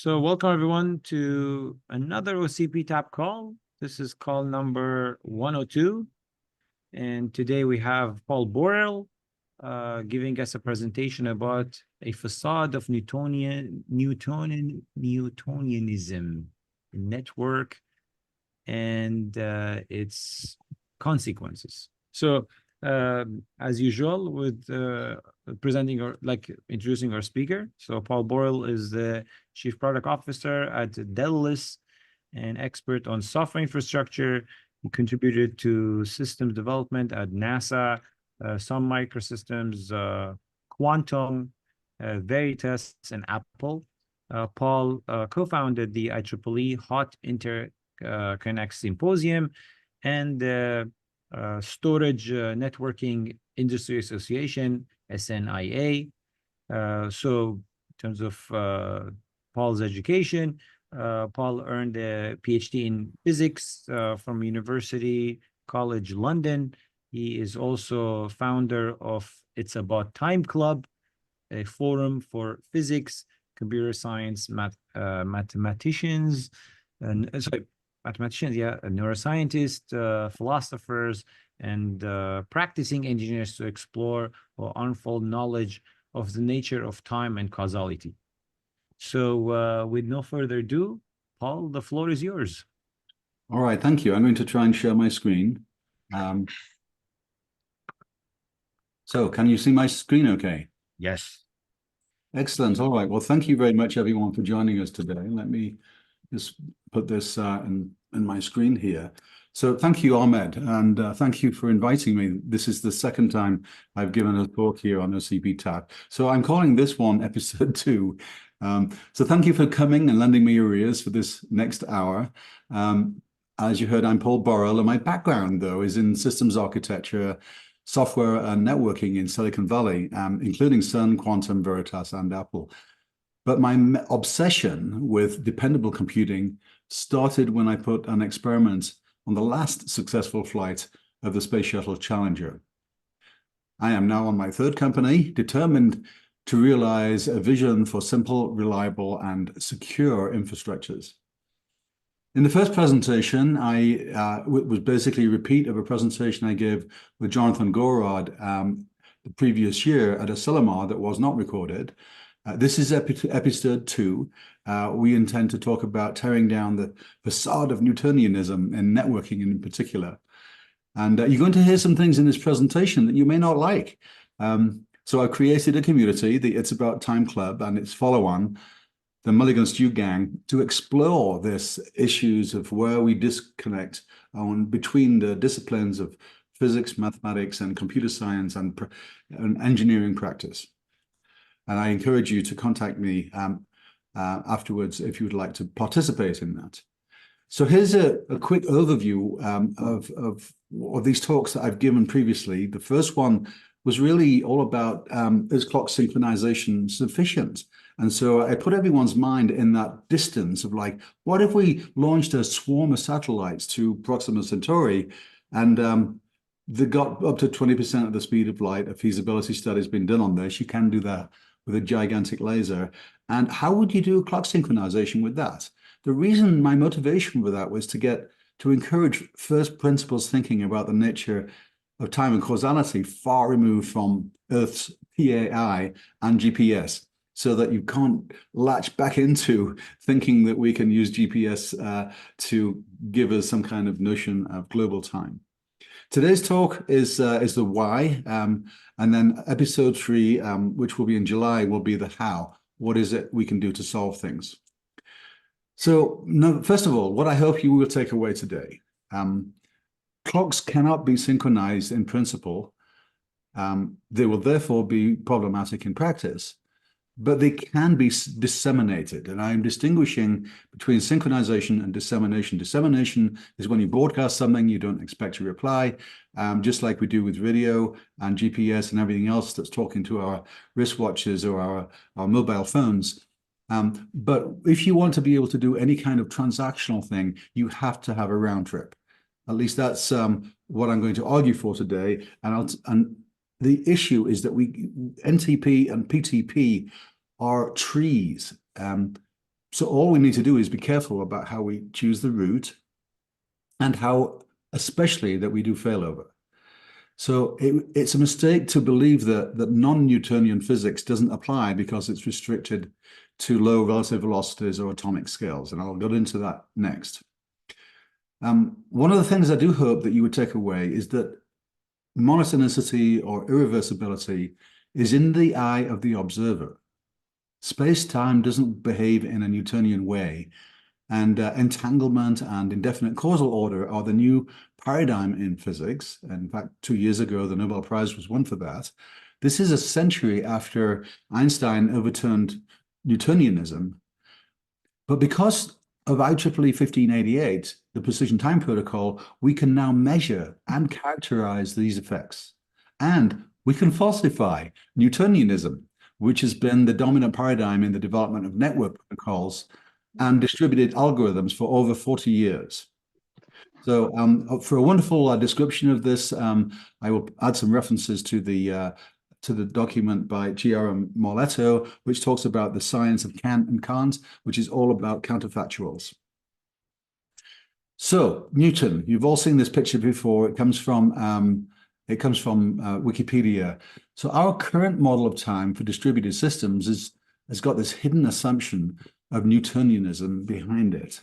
So welcome everyone to another OCP Tap call. This is call number 102. And today we have Paul Borrell giving us a presentation about a facade of Newtonianism network and its consequences. So as usual with presenting or introducing our speaker. So Paul Borrell is the Chief Product Officer at Dellis, an expert on software infrastructure. He contributed to systems development at NASA, Sun Microsystems, Quantum, Veritas, and Apple. Paul co-founded the IEEE Hot Interconnect Symposium and the Storage Networking Industry Association, SNIA. So in terms of Paul's education, Paul earned a PhD in physics from University College London. He is also founder of It's About Time Club, a forum for physics, computer science, mathematicians, neuroscientists, philosophers, and practicing engineers to explore or unfold knowledge of the nature of time and causality. So with no further ado, Paul, the floor is yours. All right, thank you. I'm going to try and share my screen. So can you see my screen okay? Yes. Excellent. All right. Well, thank you very much, everyone, for joining us today. Let me just put this in my screen here. So thank you, Ahmed, and thank you for inviting me. This is the second time I've given a talk here on OCP TAP. So I'm calling this one episode 2. So thank you for coming and lending me your ears for this next hour. As you heard, I'm Paul Borrell, and my background, though, is in systems architecture, software and networking in Silicon Valley, including Sun, Quantum, Veritas, and Apple. But my obsession with dependable computing started when I put an experiment on the last successful flight of the Space Shuttle Challenger. I am now on my third company, determined to realize a vision for simple, reliable, and secure infrastructures. In the first presentation, I was basically a repeat of a presentation I gave with Jonathan Gorod the previous year at a Silomar that was not recorded. This is episode 2. We intend to talk about tearing down the facade of Newtonianism and networking in particular. And you're going to hear some things in this presentation that you may not like. So I created a community, the It's About Time Club, and its follow-on, the Mulligan Stew Gang, to explore these issues of where we disconnect between the disciplines of physics, mathematics, and computer science and engineering practice. And I encourage you to contact me afterwards if you would like to participate in that. So here's a quick overview of these talks that I've given previously. The first one was really all about is clock synchronization sufficient? And so I put everyone's mind in that distance of like, what if we launched a swarm of satellites to Proxima Centauri and they got up to 20% of the speed of light? A feasibility study has been done on this. You can do that with a gigantic laser. And how would you do clock synchronization with that? The reason, my motivation for that was to encourage first principles thinking about the nature of time and causality far removed from Earth's PAI and GPS, so that you can't latch back into thinking that we can use GPS to give us some kind of notion of global time. Today's talk is the why, and then episode 3, which will be in July, will be the how. What is it we can do to solve things? So, first of all, what I hope you will take away today, clocks cannot be synchronized in principle. They will therefore be problematic in practice, but they can be disseminated. And I'm distinguishing between synchronization and dissemination. Dissemination is when you broadcast something, you don't expect a reply, just like we do with radio and GPS and everything else that's talking to our wristwatches or our mobile phones. But if you want to be able to do any kind of transactional thing, you have to have a round trip. At least that's what I'm going to argue for today. And the issue is that NTP and PTP are trees. So all we need to do is be careful about how we choose the route and how, especially, that we do failover. So it's a mistake to believe that non-Newtonian physics doesn't apply because it's restricted to low relative velocities or atomic scales, and I'll get into that next. One of the things I do hope that you would take away is that monotonicity or irreversibility is in the eye of the observer. Space-time doesn't behave in a Newtonian way, and entanglement and indefinite causal order are the new paradigm in physics. In fact, 2 years ago, the Nobel Prize was won for that. This is a century after Einstein overturned Newtonianism. But because of IEEE 1588, the Precision Time Protocol, we can now measure and characterize these effects. And we can falsify Newtonianism, which has been the dominant paradigm in the development of network protocols and distributed algorithms for over 40 years. So for a wonderful description of this, I will add some references to the document by G.R.M. Morletto, which talks about the science of Kant and Kant, which is all about counterfactuals. So Newton, you've all seen this picture before. It comes from Wikipedia. So our current model of time for distributed systems has got this hidden assumption of Newtonianism behind it.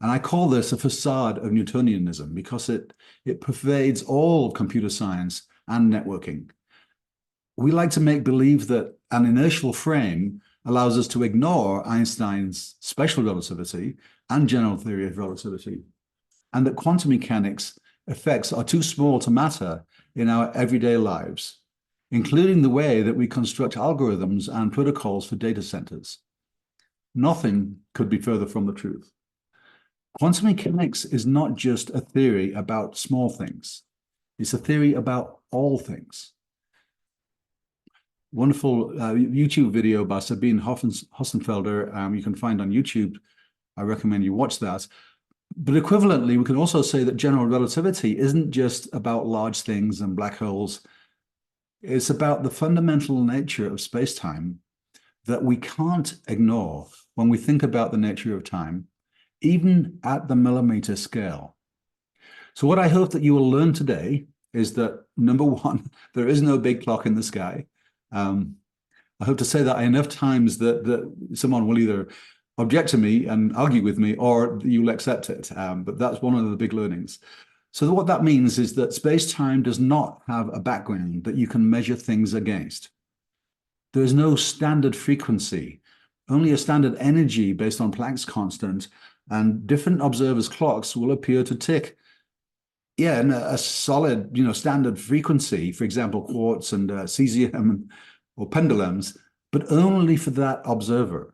And I call this a facade of Newtonianism because it pervades all of computer science and networking. We like to make believe that an inertial frame allows us to ignore Einstein's special relativity and general theory of relativity, and that quantum mechanics effects are too small to matter in our everyday lives, including the way that we construct algorithms and protocols for data centers. Nothing could be further from the truth. Quantum mechanics is not just a theory about small things. It's a theory about all things. Wonderful YouTube video by Sabine Hossenfelder you can find on YouTube. I recommend you watch that. But equivalently, we can also say that general relativity isn't just about large things and black holes. It's about the fundamental nature of space-time that we can't ignore when we think about the nature of time, even at the millimeter scale. So what I hope that you will learn today is that, number one, there is no big clock in the sky. I hope to say that enough times that someone will either object to me and argue with me, or you'll accept it. But that's one of the big learnings. So what that means is that space-time does not have a background that you can measure things against. There is no standard frequency, only a standard energy based on Planck's constant, and different observers' clocks will appear to tick, in a solid, standard frequency, for example, quartz and cesium or pendulums, but only for that observer.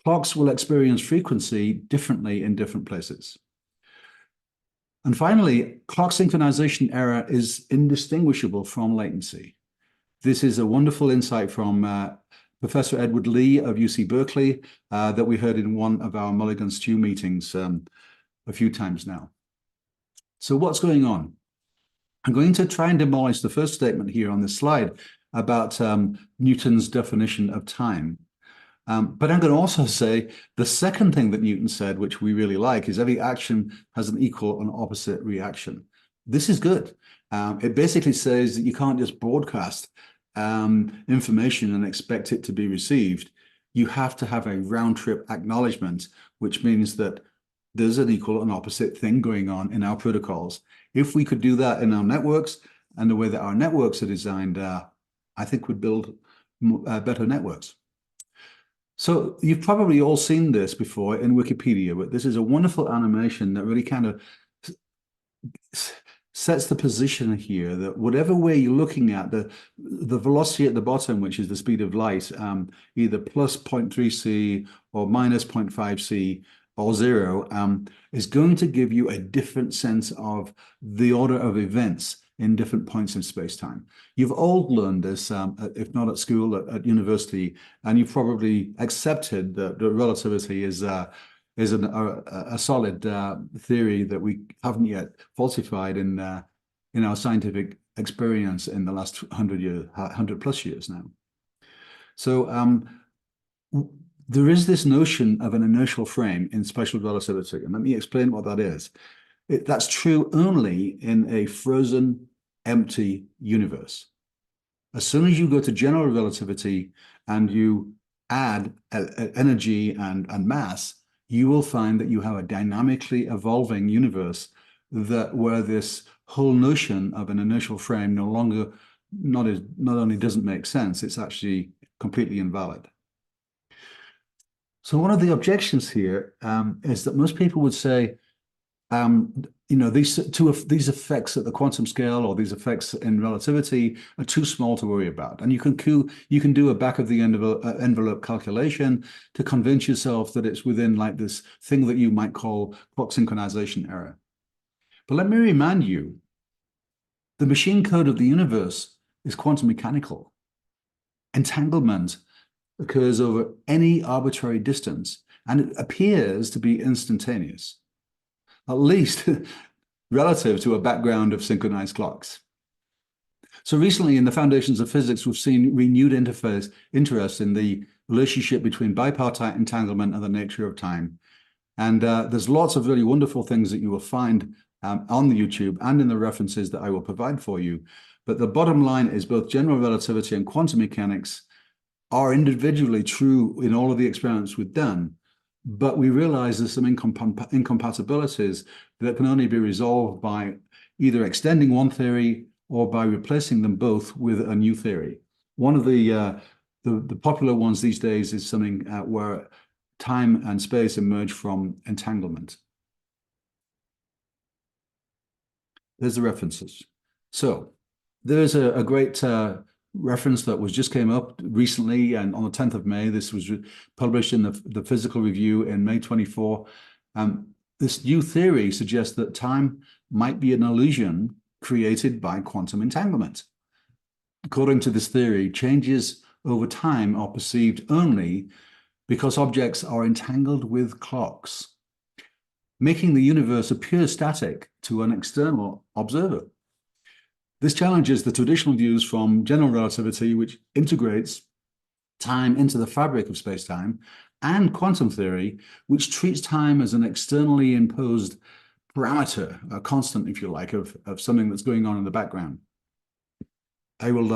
Clocks will experience frequency differently in different places. And finally, clock synchronization error is indistinguishable from latency. This is a wonderful insight from Professor Edward Lee of UC Berkeley that we heard in one of our Mulligan Stew meetings a few times now. So what's going on? I'm going to try and demolish the first statement here on this slide about Newton's definition of time. But I'm going to also say the second thing that Newton said, which we really like, is every action has an equal and opposite reaction. This is good. It basically says that you can't just broadcast information and expect it to be received. You have to have a round-trip acknowledgement, which means that there's an equal and opposite thing going on in our protocols. If we could do that in our networks and the way that our networks are designed, I think we'd build better networks. So you've probably all seen this before in Wikipedia, but this is a wonderful animation that really kind of sets the position here that whatever way you're looking at, the velocity at the bottom, which is the speed of light, either plus 0.3 c or minus 0.5 c or 0, is going to give you a different sense of the order of events in different points in space-time. You've all learned this, if not at school, at university, and you've probably accepted that relativity is a solid theory that we haven't yet falsified in our scientific experience in the last 100 plus years now. So there is this notion of an inertial frame in special relativity, and let me explain what that is. That's true only in a frozen, empty universe. As soon as you go to general relativity and you add energy and mass, you will find that you have a dynamically evolving universe where this whole notion of an inertial frame not only doesn't make sense, it's actually completely invalid. So one of the objections here is that most people would say, these effects at the quantum scale or these effects in relativity are too small to worry about. And you can do a back of the envelope calculation to convince yourself that it's within like this thing that you might call clock synchronization error. But let me remind you, the machine code of the universe is quantum mechanical. Entanglement occurs over any arbitrary distance, and it appears to be instantaneous, at least relative to a background of synchronized clocks. So recently in the foundations of physics, we've seen renewed interest in the relationship between bipartite entanglement and the nature of time. And there's lots of really wonderful things that you will find on the YouTube and in the references that I will provide for you. But the bottom line is both general relativity and quantum mechanics are individually true in all of the experiments we've done. But we realize there's some incompatibilities that can only be resolved by either extending one theory or by replacing them both with a new theory. One of the popular ones these days is something where time and space emerge from entanglement. There's the references. So there's a great reference that just came up recently, and on the 10th of May, this was published in the Physical Review in May 24. This new theory suggests that time might be an illusion created by quantum entanglement. According to this theory, changes over time are perceived only because objects are entangled with clocks, making the universe appear static to an external observer. This challenges the traditional views from general relativity, which integrates time into the fabric of space-time, and quantum theory, which treats time as an externally imposed parameter, a constant, if you like, of something that's going on in the background. I will,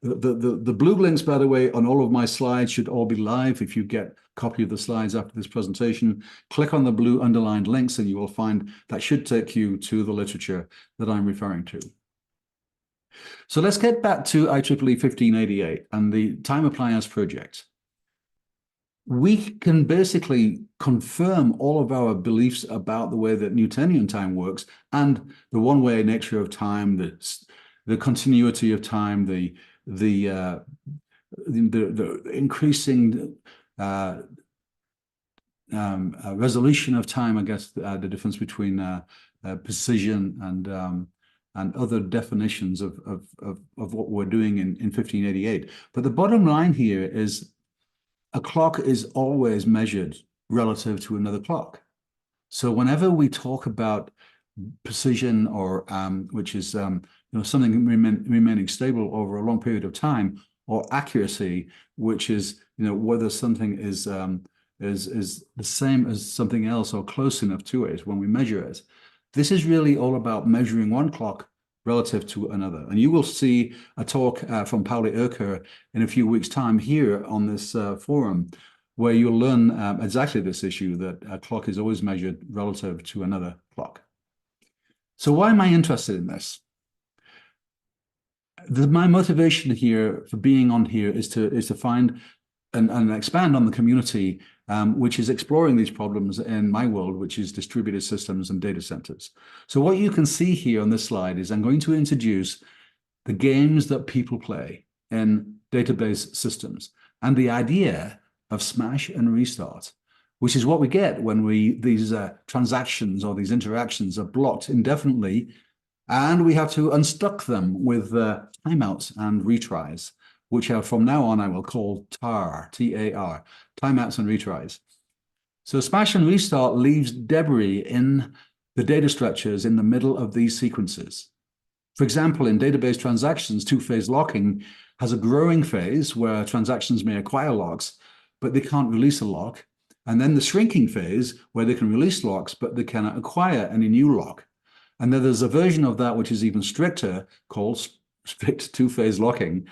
the blue links, by the way, on all of my slides should all be live. If you get a copy of the slides after this presentation, click on the blue underlined links and you will find that should take you to the literature that I'm referring to. So let's get back to IEEE 1588 and the time appliance project. We can basically confirm all of our beliefs about the way that Newtonian time works and the one-way nature of time, the continuity of time, the increasing resolution of time, I guess, the difference between precision and other definitions of what we're doing in 1588. But the bottom line here is a clock is always measured relative to another clock. So whenever we talk about precision or which is something remaining stable over a long period of time, or accuracy, which is whether something is the same as something else or close enough to it when we measure it. This is really all about measuring one clock relative to another. And you will see a talk from Pauli Oecker in a few weeks' time here on this forum, where you'll learn exactly this issue, that a clock is always measured relative to another clock. So why am I interested in this? My motivation here for being on here is to find and expand on the community which is exploring these problems in my world, which is distributed systems and data centers. So what you can see here on this slide is I'm going to introduce the games that people play in database systems and the idea of smash and restart, which is what we get when these transactions or these interactions are blocked indefinitely, and we have to unstuck them with timeouts and retries, which are from now on I will call TAR, T-A-R, timeouts and retries. So smash and restart leaves debris in the data structures in the middle of these sequences. For example, in database transactions, two-phase locking has a growing phase where transactions may acquire locks, but they can't release a lock. And then the shrinking phase, where they can release locks, but they cannot acquire any new lock. And then there's a version of that which is even stricter, called strict two-phase locking,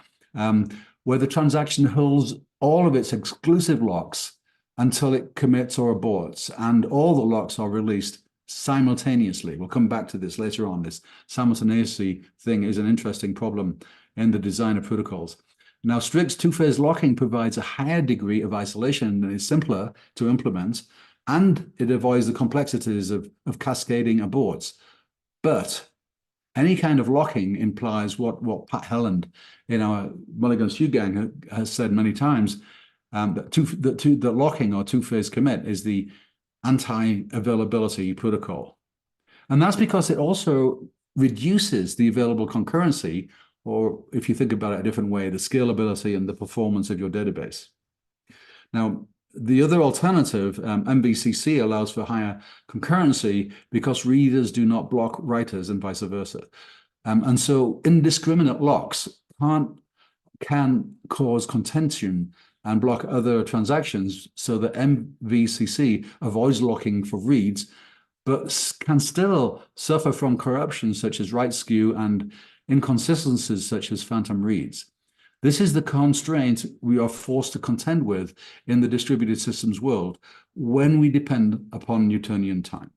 where the transaction holds all of its exclusive locks until it commits or aborts, and all the locks are released simultaneously. We'll come back to this later on. This simultaneity thing is an interesting problem in the design of protocols. Now, strict two-phase locking provides a higher degree of isolation and is simpler to implement, and it avoids the complexities of cascading aborts. But any kind of locking implies what Pat Helland in our Mulligan's Hugh gang has said many times, that locking or two-phase commit is the anti-availability protocol. And that's because it also reduces the available concurrency, or if you think about it a different way, the scalability and the performance of your database. Now, the other alternative, MVCC, allows for higher concurrency because readers do not block writers and vice versa. And so indiscriminate locks can cause contention and block other transactions, so that MVCC avoids locking for reads, but can still suffer from corruption such as write skew and inconsistencies such as phantom reads. This is the constraint we are forced to contend with in the distributed systems world when we depend upon Newtonian time.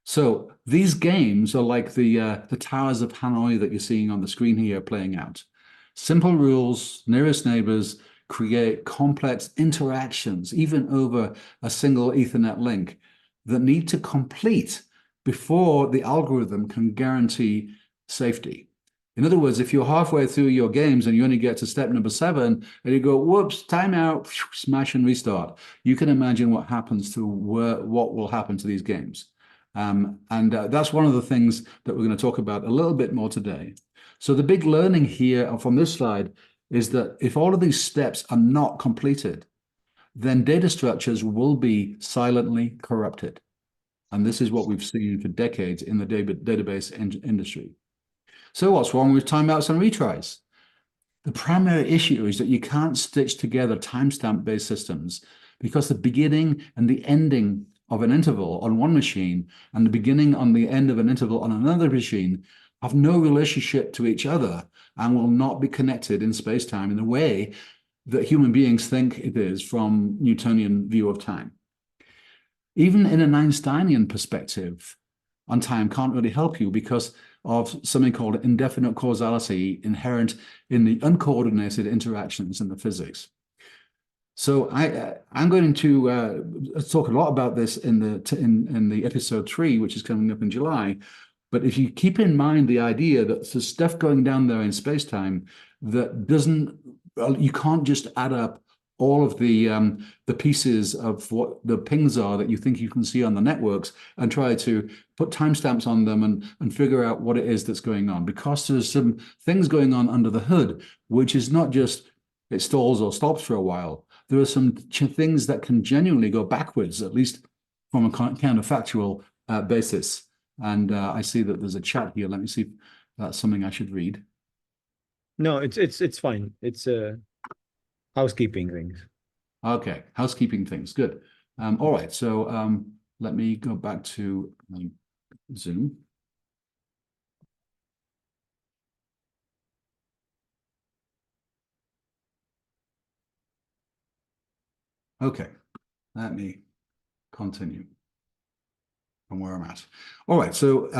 So these games are like the towers of Hanoi that you're seeing on the screen here playing out. Simple rules, nearest neighbors, create complex interactions, even over a single Ethernet link, that need to complete before the algorithm can guarantee safety. In other words, if you're halfway through your games and you only get to step number 7 and you go, whoops, timeout, smash and restart, you can imagine what happens to what will happen to these games. That's one of the things that we're going to talk about a little bit more today. So the big learning here from this slide is that if all of these steps are not completed, then data structures will be silently corrupted. And this is what we've seen for decades in the database industry. So what's wrong with timeouts and retries? The primary issue is that you can't stitch together timestamp-based systems because the beginning and the ending of an interval on one machine and the beginning and the end of an interval on another machine have no relationship to each other and will not be connected in space-time in the way that human beings think it is from Newtonian view of time. Even in an Einsteinian perspective on time can't really help you because of something called indefinite causality inherent in the uncoordinated interactions in the physics. So I'm going to talk a lot about this in the episode 3, which is coming up in July. But if you keep in mind the idea that there's stuff going down there in space-time that doesn't, you can't just add up all of the pieces of what the pings are that you think you can see on the networks and try to put timestamps on them and figure out what it is that's going on. Because there's some things going on under the hood, which is not just it stalls or stops for a while. There are some things that can genuinely go backwards, at least from a counterfactual basis. And I see that there's a chat here. Let me see if that's something I should read. No, it's fine. It's housekeeping things. Okay, housekeeping things. Good. All right. So let me go back to Zoom. Okay, let me continue from where I'm at. All right, so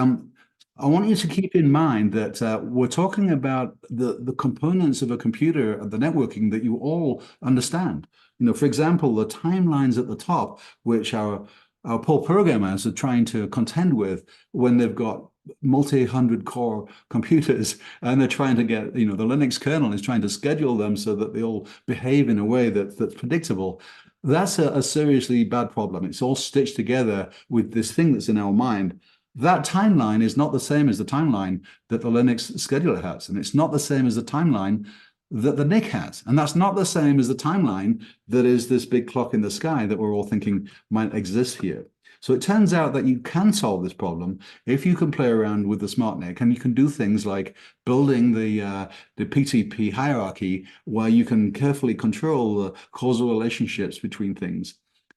I want you to keep in mind that we're talking about the components of a computer, the networking that you all understand. You know, for example, the timelines at the top, which our poor programmers are trying to contend with when they've got multi-hundred core computers and they're trying to get, you know, the Linux kernel is trying to schedule them so that they all behave in a way that's predictable. That's a seriously bad problem. It's all stitched together with this thing that's in our mind. That timeline is not the same as the timeline that the Linux scheduler has, and it's not the same as the timeline that the NIC has, and that's not the same as the timeline that is this big clock in the sky that we're all thinking might exist here. So it turns out that you can solve this problem if you can play around with the SmartNIC, and you can do things like building the PTP hierarchy, where you can carefully control the causal relationships between things.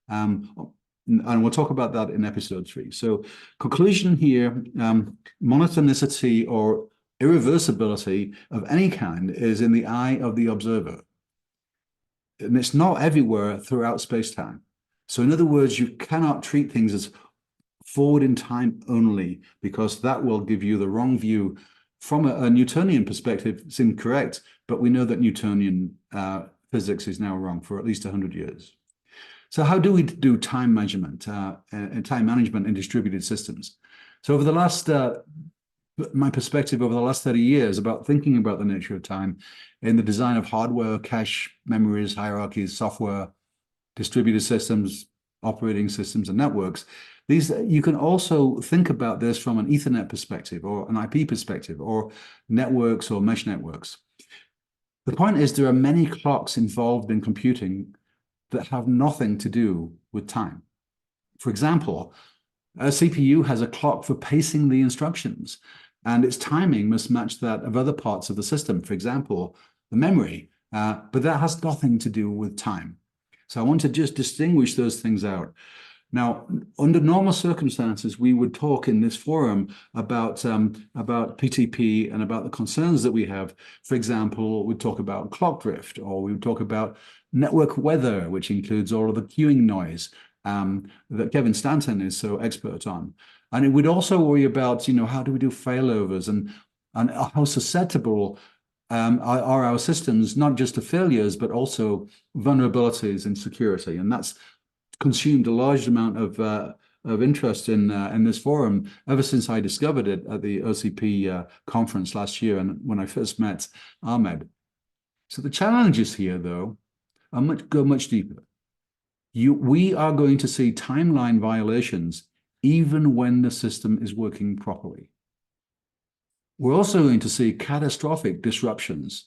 And we'll talk about that in episode 3. So conclusion here, monotonicity or irreversibility of any kind is in the eye of the observer. And it's not everywhere throughout space-time. So in other words, you cannot treat things as forward in time only, because that will give you the wrong view. From a Newtonian perspective, it's incorrect, but we know that Newtonian physics is now wrong for at least 100 years. So how do we do time measurement and time management in distributed systems? So over the last, my perspective over the last 30 years about thinking about the nature of time in the design of hardware, cache, memories, hierarchies, software, distributed systems, operating systems, and networks. You can also think about this from an Ethernet perspective or an IP perspective or networks or mesh networks. The point is there are many clocks involved in computing that have nothing to do with time. For example, a CPU has a clock for pacing the instructions, and its timing must match that of other parts of the system, for example, the memory, but that has nothing to do with time. So I want to just distinguish those things out. Now, under normal circumstances, we would talk in this forum about PTP and about the concerns that we have. For example, we'd talk about clock drift, or we would talk about network weather, which includes all of the queuing noise that Kevin Stanton is so expert on. And it would also worry about, how do we do failovers and how susceptible are our systems, not just to failures, but also vulnerabilities in security. And that's consumed a large amount of interest in this forum ever since I discovered it at the OCP conference last year, and when I first met Ahmed. So the challenges here, though, go much deeper. We are going to see timeline violations even when the system is working properly. We're also going to see catastrophic disruptions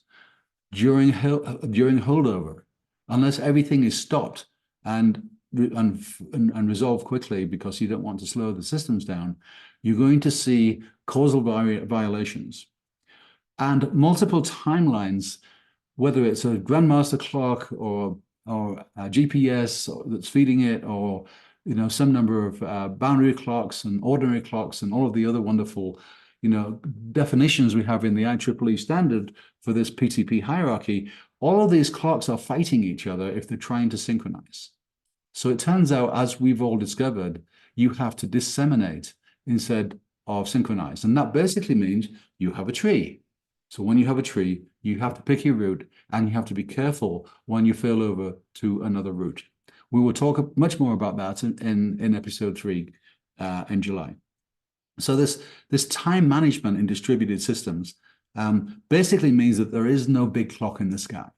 during holdover, unless everything is stopped and resolved quickly because you don't want to slow the systems down. You're going to see causal violations and multiple timelines, whether it's a grandmaster clock or a GPS that's feeding it, or some number of boundary clocks and ordinary clocks and all of the other wonderful definitions we have in the IEEE standard for this PTP hierarchy. All of these clocks are fighting each other if they're trying to synchronize. So it turns out, as we've all discovered, you have to disseminate instead of synchronize. And that basically means you have a tree. So when you have a tree, you have to pick your route, and you have to be careful when you fail over to another route. We will talk much more about that in episode 3 in July. So this time management in distributed systems basically means that there is no big clock in the sky.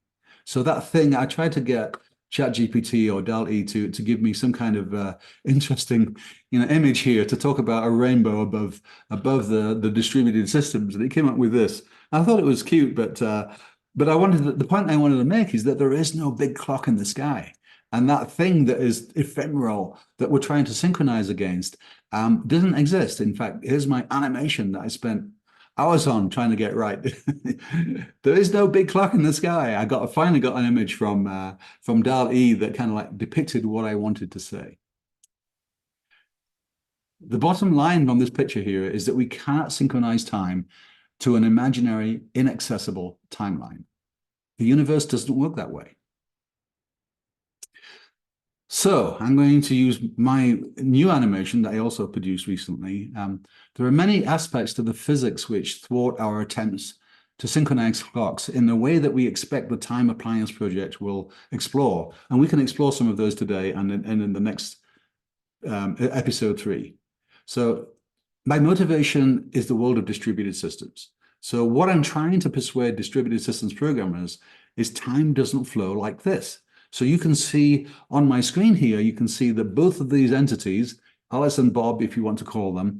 So that thing, I tried to get ChatGPT or DALL-E to give me some kind of interesting image here to talk about a rainbow above the distributed systems, and it came up with this. I thought it was cute, but the point I wanted to make is that there is no big clock in the sky. And that thing that is ephemeral that we're trying to synchronize against doesn't exist. In fact, here's my animation that I spent hours on trying to get right. There is no big clock in the sky. I finally got an image from DALL-E that kind of like depicted what I wanted to say. The bottom line from this picture here is that we cannot synchronize time to an imaginary, inaccessible timeline. The universe doesn't work that way. So I'm going to use my new animation that I also produced recently. There are many aspects to the physics which thwart our attempts to synchronize clocks in the way that we expect the Time Appliance Project will explore. And we can explore some of those today and in the next episode 3. So my motivation is the world of distributed systems. So what I'm trying to persuade distributed systems programmers is time doesn't flow like this. So you can see on my screen here, you can see that both of these entities, Alice and Bob, if you want to call them,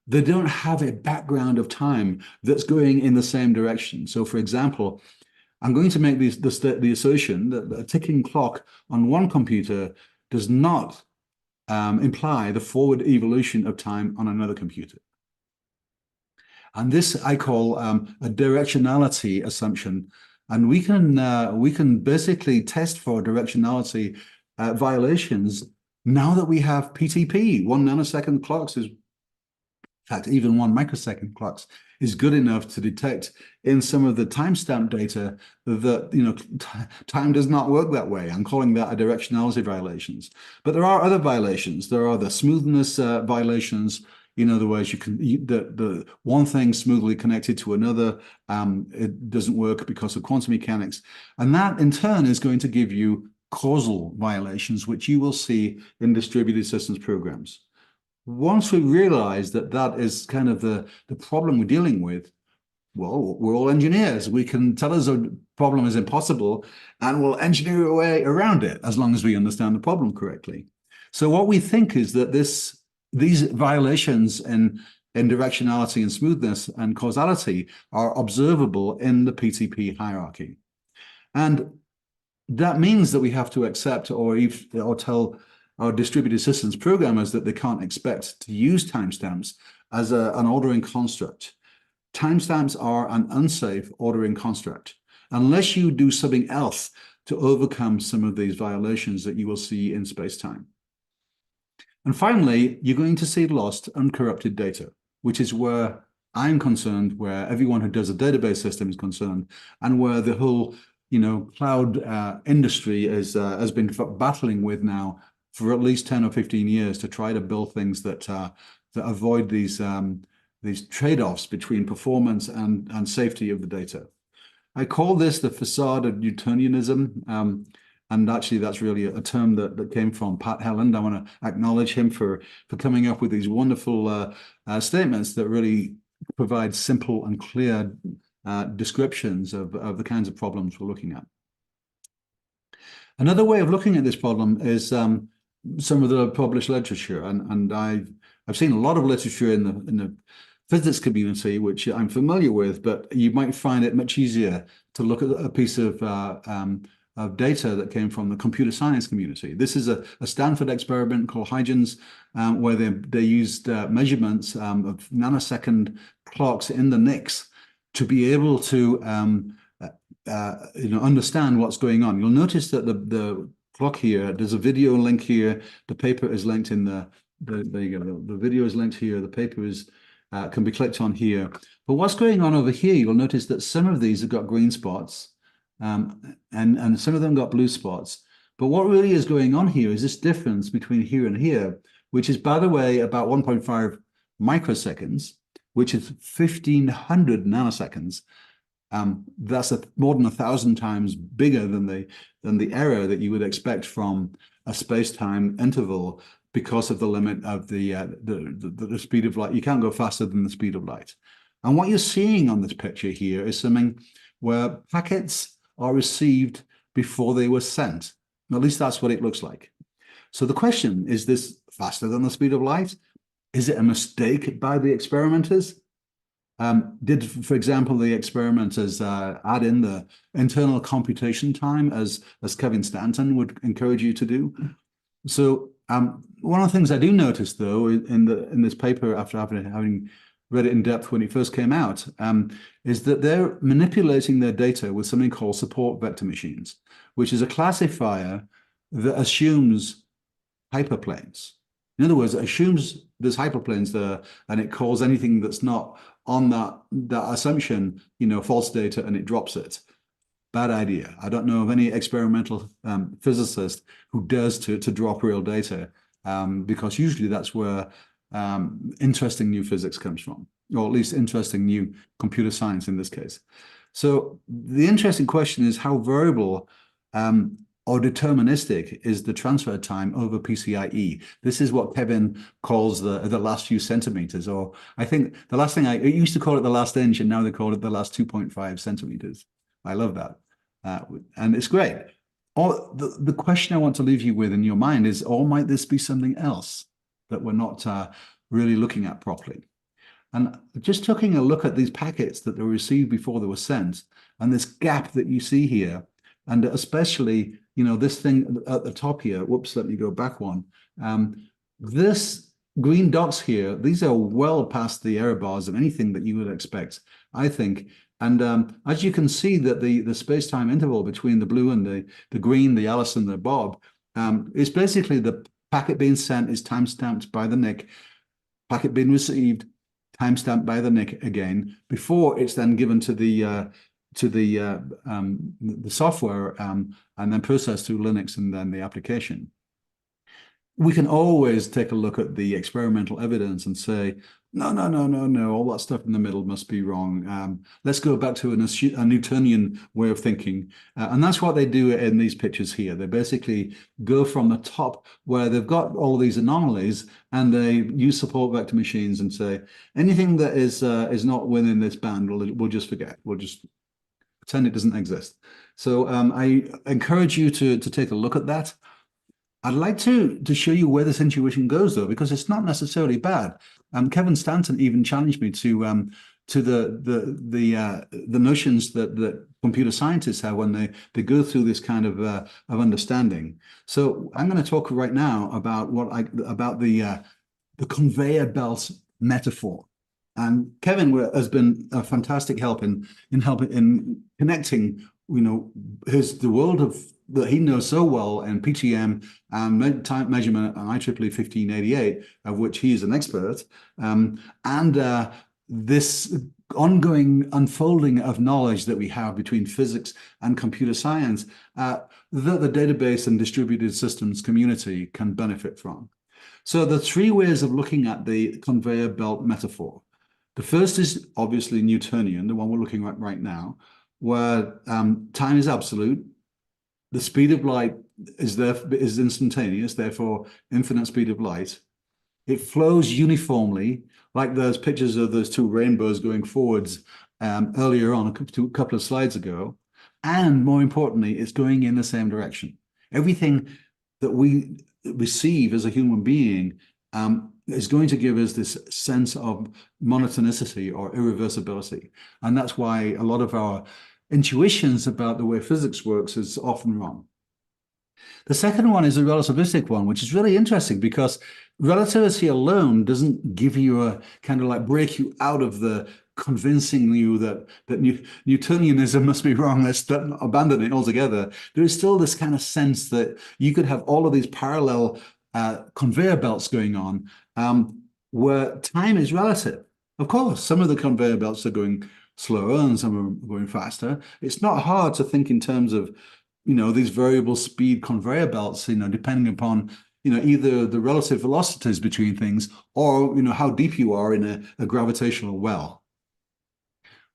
they don't have a background of time that's going in the same direction. So for example, I'm going to make the assertion that a ticking clock on one computer does not imply the forward evolution of time on another computer. And this I call a directionality assumption. And we can basically test for directionality violations now that we have PTP. 1 nanosecond clocks is, in fact, even 1 microsecond clocks is good enough to detect in some of the timestamp data that time does not work that way. I'm calling that a directionality violations. But there are other violations. There are the smoothness violations. In other words, the one thing smoothly connected to another, it doesn't work because of quantum mechanics. And that in turn is going to give you causal violations, which you will see in distributed systems programs. Once we realize that that is kind of the problem we're dealing with, well, we're all engineers. We can tell us a problem is impossible and we'll engineer a way around it as long as we understand the problem correctly. So what we think is that these violations in directionality and smoothness and causality are observable in the PTP hierarchy. And that means that we have to accept or tell our distributed systems programmers that they can't expect to use timestamps as an ordering construct. Timestamps are an unsafe ordering construct unless you do something else to overcome some of these violations that you will see in space-time. And finally, you're going to see lost, uncorrupted data, which is where I'm concerned, where everyone who does a database system is concerned, and where the whole cloud industry has been battling with now for at least 10 or 15 years to try to build things that avoid these trade-offs between performance and safety of the data. I call this the facade of Newtonianism. And actually, that's really a term that came from Pat Helland. I want to acknowledge him for coming up with these wonderful statements that really provide simple and clear descriptions of the kinds of problems we're looking at. Another way of looking at this problem is some of the published literature, and I've seen a lot of literature in the physics community, which I'm familiar with, but you might find it much easier to look at a piece of data that came from the computer science community. This is a Stanford experiment called Huygens, where they used measurements of nanosecond clocks in the NICs to be able to understand what's going on. You'll notice that the clock here, there's a video link here. The paper is linked in there you go. The video is linked here. The paper is can be clicked on here. But what's going on over here, you'll notice that some of these have got green spots, and some of them got blue spots. But what really is going on here is this difference between here and here, which is, by the way, about 1.5 microseconds, which is 1,500 nanoseconds. That's more than 1,000 times bigger than the error that you would expect from a space-time interval because of the limit of the speed of light. You can't go faster than the speed of light. And what you're seeing on this picture here is something where packets are received before they were sent. At least that's what it looks like. So the question, is this faster than the speed of light? Is it a mistake by the experimenters? Did, for example, the experimenters add in the internal computation time as Kevin Stanton would encourage you to do? So one of the things I do notice, though, in this paper, after having read it in depth when it first came out, is that they're manipulating their data with something called support vector machines, which is a classifier that assumes hyperplanes. In other words, it assumes there's hyperplanes there, and it calls anything that's not on that assumption, false data, and it drops it. Bad idea. I don't know of any experimental physicist who dares to drop real data, because usually that's where interesting new physics comes from, or at least interesting new computer science in this case. So the interesting question is, how variable or deterministic is the transfer time over PCIe? This is what Kevin calls the last few centimeters, or I think the last thing it used to call it the last inch, and now they call it the last 2.5 centimeters. I love that. And it's great. Or the question I want to leave you with in your mind is, or might this be something else that we're not really looking at properly? And just taking a look at these packets that were received before they were sent, and this gap that you see here, and especially, this thing at the top here, whoops, let me go back one, This green dots here, these are well past the error bars of anything that you would expect, I think. And as you can see that the space-time interval between the blue and the green, the Alice and the Bob, is basically the packet being sent is timestamped by the NIC, packet being received, timestamped by the NIC again, before it's then given to the software and then processed through Linux and then the application. We can always take a look at the experimental evidence and say, no, all that stuff in the middle must be wrong. Let's go back to a Newtonian way of thinking. And that's what they do in these pictures here. They basically go from the top where they've got all these anomalies and they use support vector machines and say, anything that is not within this band, we'll just forget. We'll just pretend it doesn't exist. So I encourage you to take a look at that. I'd like to show you where this intuition goes, though, because it's not necessarily bad. Kevin Stanton even challenged me to the notions that computer scientists have when they go through this kind of understanding. So I'm going to talk right now about the conveyor belt metaphor. And Kevin has been a fantastic help in connecting, the world of that he knows so well in PTM and time measurement and IEEE 1588, of which he is an expert, and this ongoing unfolding of knowledge that we have between physics and computer science that the database and distributed systems community can benefit from. So the three ways of looking at the conveyor belt metaphor. The first is obviously Newtonian, the one we're looking at right now, where time is absolute. The speed of light is instantaneous, therefore infinite speed of light. It flows uniformly, like those pictures of those two rainbows going forwards earlier on, a couple of slides ago. And more importantly, it's going in the same direction. Everything that we receive as a human being is going to give us this sense of monotonicity or irreversibility. And that's why a lot of our intuitions about the way physics works is often wrong. The second one is a relativistic one, which is really interesting because relativity alone doesn't give you a kind of like break you out of the convincing you that Newtonianism must be wrong, let's abandon it altogether. There is still this kind of sense that you could have all of these parallel conveyor belts going on where time is relative. Of course, some of the conveyor belts are going slower and some are going faster. It's not hard to think in terms of, these variable speed conveyor belts, depending upon, either the relative velocities between things or, how deep you are in a gravitational well.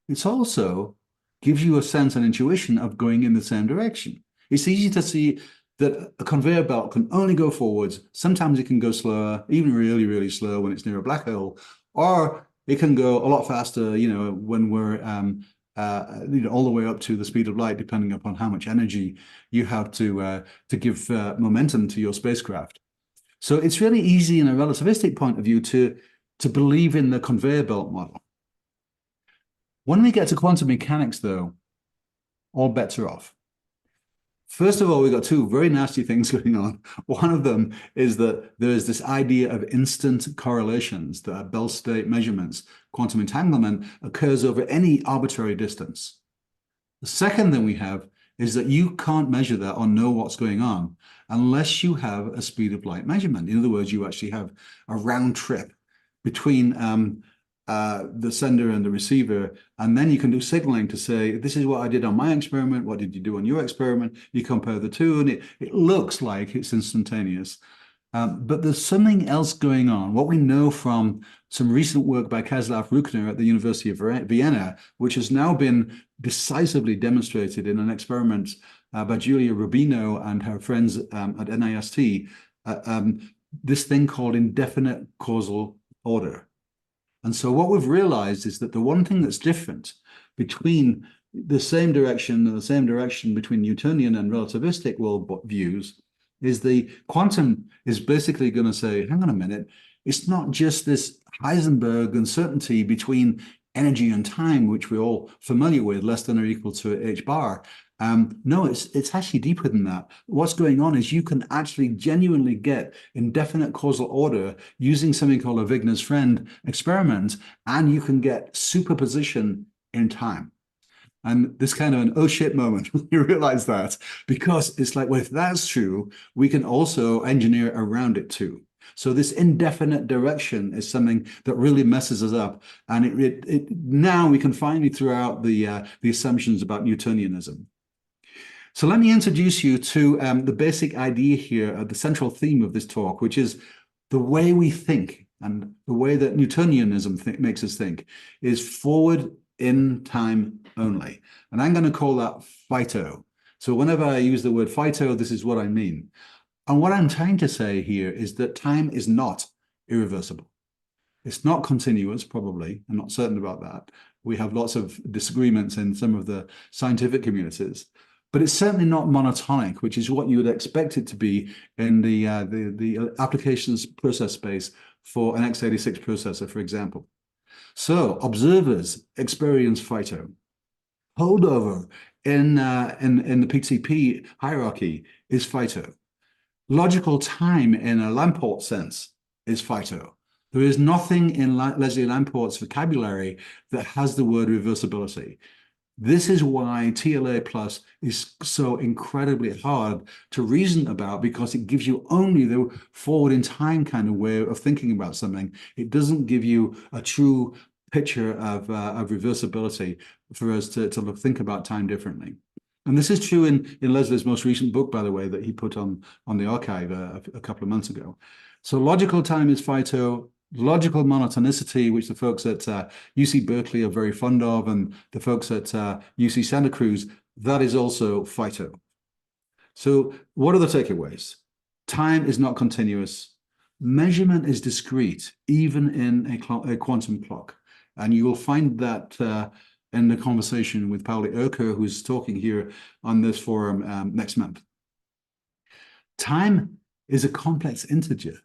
It's also gives you a sense and intuition of going in the same direction. It's easy to see that a conveyor belt can only go forwards. Sometimes it can go slower, even really, really slow when it's near a black hole, or it can go a lot faster, when we're, all the way up to the speed of light, depending upon how much energy you have to give momentum to your spacecraft. So it's really easy in a relativistic point of view to believe in the conveyor belt model. When we get to quantum mechanics, though, all bets are off. First of all, we've got two very nasty things going on. One of them is that there is this idea of instant correlations, that Bell state measurements, quantum entanglement occurs over any arbitrary distance. The second thing we have is that you can't measure that or know what's going on unless you have a speed of light measurement. In other words, you actually have a round trip between the sender and the receiver, and then you can do signaling to say, this is what I did on my experiment, what did you do on your experiment? You compare the two, and it looks like it's instantaneous. But there's something else going on. What we know from some recent work by Czeslaw Ruchner at the University of Vienna, which has now been decisively demonstrated in an experiment by Julia Rubino and her friends at NIST, this thing called indefinite causal order. And so what we've realized is that the one thing that's different between the same direction and the same direction between Newtonian and relativistic world views is the quantum is basically going to say, hang on a minute, it's not just this Heisenberg uncertainty between energy and time, which we're all familiar with, less than or equal to h bar. No, it's actually deeper than that. What's going on is you can actually genuinely get indefinite causal order using something called a Wigner's friend experiment, and you can get superposition in time. And this kind of an oh shit moment when you realize that, because it's like, well, if that's true, we can also engineer around it too. So this indefinite direction is something that really messes us up, and now we can finally throw out the assumptions about Newtonianism. So let me introduce you to the basic idea here, the central theme of this talk, which is the way we think and the way that Newtonianism makes us think is forward in time only. And I'm going to call that phyto. So whenever I use the word phyto, this is what I mean. And what I'm trying to say here is that time is not irreversible. It's not continuous, probably. I'm not certain about that. We have lots of disagreements in some of the scientific communities. But it's certainly not monotonic, which is what you would expect it to be in the applications process space for an x86 processor, for example. So observers experience phyto. Holdover in the PTP hierarchy is phyto. Logical time in a Lamport sense is phyto. There is nothing in Leslie Lamport's vocabulary that has the word reversibility. This is why TLA plus is so incredibly hard to reason about, because it gives you only the forward in time kind of way of thinking about something. It doesn't give you a true picture of reversibility for us to think about time differently. And this is true in Leslie's most recent book, by the way, that he put on the archive a couple of months ago. So logical time is phyto. Logical monotonicity, which the folks at UC Berkeley are very fond of, and the folks at UC Santa Cruz, that is also phyto. So what are the takeaways? Time is not continuous. Measurement is discrete, even in a quantum clock. And you will find that in the conversation with Pauli Erker, who's talking here on this forum next month. Time is a complex integer.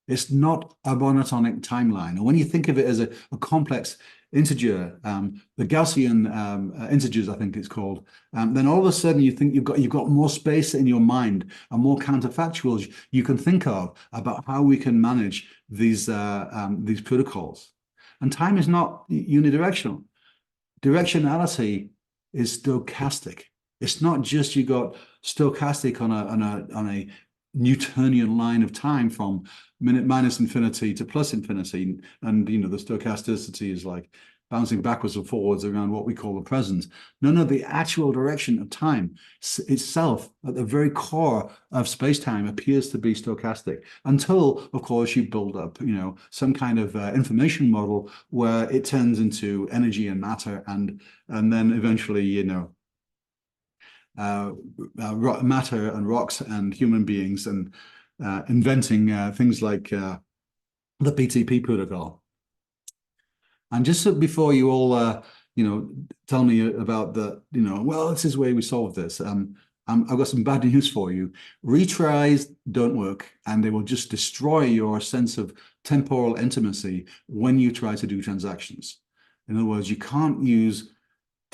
It's not a monotonic timeline. And when you think of it as a complex integer, the Gaussian integers, I think it's called, then all of a sudden you think you've got more space in your mind and more counterfactuals you can think of about how we can manage these protocols. And time is not unidirectional. Directionality is stochastic. It's not just you got stochastic on a Newtonian line of time from minus infinity to plus infinity, and the stochasticity is like bouncing backwards and forwards around what we call the present. No, the actual direction of time itself at the very core of space-time appears to be stochastic, until of course you build up some kind of information model where it turns into energy and matter, and then eventually matter and rocks and human beings, and inventing things like the PTP protocol. And just before you all, tell me about well, this is the way we solve this. I've got some bad news for you. Retries don't work, and they will just destroy your sense of temporal intimacy when you try to do transactions. In other words, you can't use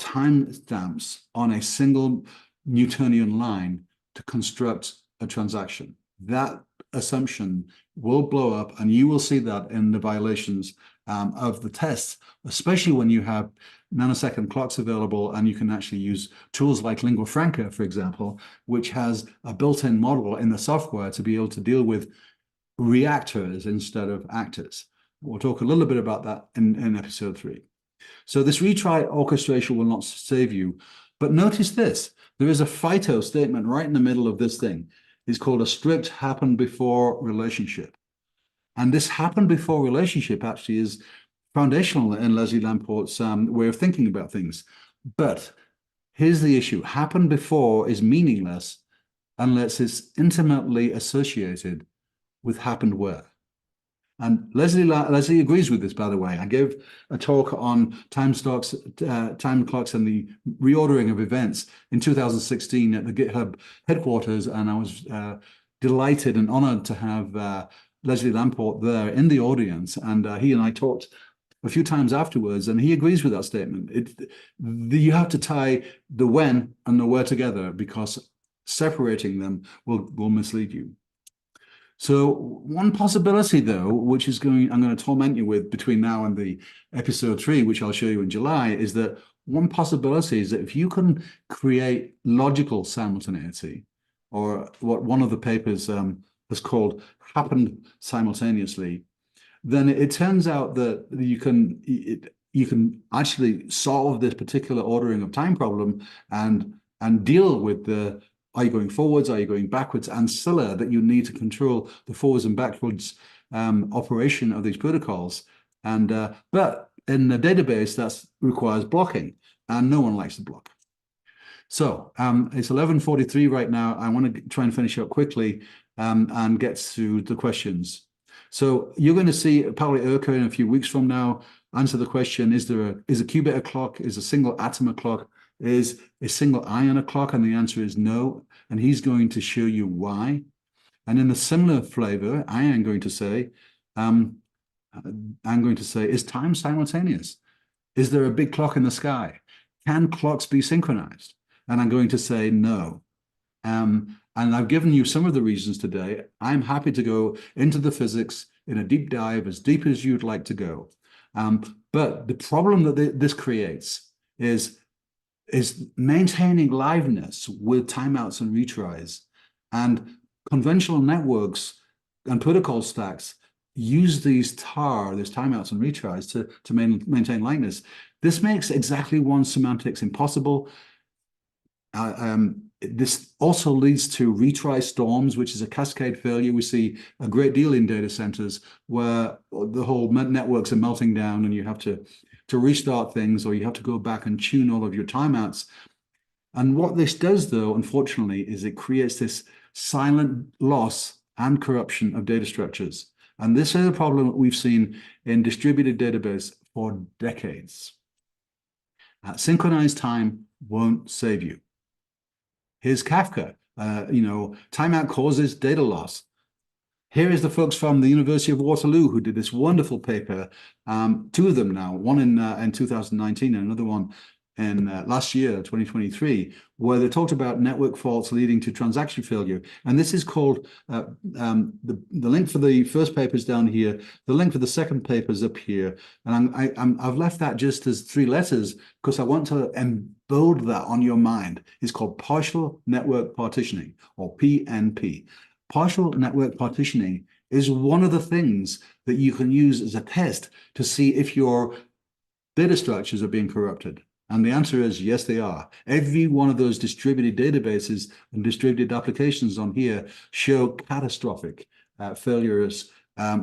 timestamps on a single Newtonian line to construct a transaction. That assumption will blow up, and you will see that in the violations of the tests, especially when you have nanosecond clocks available, and you can actually use tools like lingua franca, for example, which has a built-in model in the software to be able to deal with reactors instead of actors. We'll talk a little bit about that in episode 3. So this retry orchestration will not save you, but notice this. There is a phyto statement right in the middle of this thing. It's called a strict happen before relationship. And this happen before relationship actually is foundational in Leslie Lamport's way of thinking about things. But here's the issue. Happen before is meaningless unless it's intimately associated with happened where. And Leslie agrees with this, by the way. I gave a talk on time clocks and the reordering of events in 2016 at the GitHub headquarters, and I was delighted and honored to have Leslie Lamport there in the audience, and he and I talked a few times afterwards, and he agrees with that statement. You have to tie the when and the where together, because separating them will mislead you. So one possibility, though, which I'm going to torment you with between now and the episode 3, which I'll show you in July, is that one possibility is that if you can create logical simultaneity, or what one of the papers has called happened simultaneously, then it turns out that you can actually solve this particular ordering of time problem and deal with the are you going forwards, are you going backwards ancilla that you need to control the forwards and backwards operation of these protocols. And but in the database, that requires blocking, and no one likes to block. So it's 11:43 right now. I want to try and finish up quickly and get to the questions. So you're going to see Paolo Urca in a few weeks from now answer the question: is a qubit a clock? Is a single atom a clock? Is a single ion a clock? And the answer is no. And he's going to show you why. And in a similar flavor, I am going to say, is time simultaneous? Is there a big clock in the sky? Can clocks be synchronized? And I'm going to say no. And I've given you some of the reasons today. I'm happy to go into the physics in a deep dive, as deep as you'd like to go. But the problem that this creates is maintaining liveness with timeouts and retries. And conventional networks and protocol stacks use these timeouts and retries to maintain liveness. This makes exactly once semantics impossible. This also leads to retry storms, which is a cascade failure. We see a great deal in data centers where the whole networks are melting down and you have to restart things, or you have to go back and tune all of your timeouts. And what this does, though, unfortunately, is it creates this silent loss and corruption of data structures. And this is a problem that we've seen in distributed database for decades. Synchronized time won't save you. Here's Kafka. Timeout causes data loss. Here is the folks from the University of Waterloo who did this wonderful paper, 2 of them now, one in 2019 and another one in last year, 2023, where they talked about network faults leading to transaction failure. And this is called, the link for the first paper is down here, the link for the second paper is up here. And I've left that just as 3 letters because I want to embed that on your mind. It's called Partial Network Partitioning, or PNP. Partial network partitioning is one of the things that you can use as a test to see if your data structures are being corrupted. And the answer is yes, they are. Every one of those distributed databases and distributed applications on here show catastrophic failures,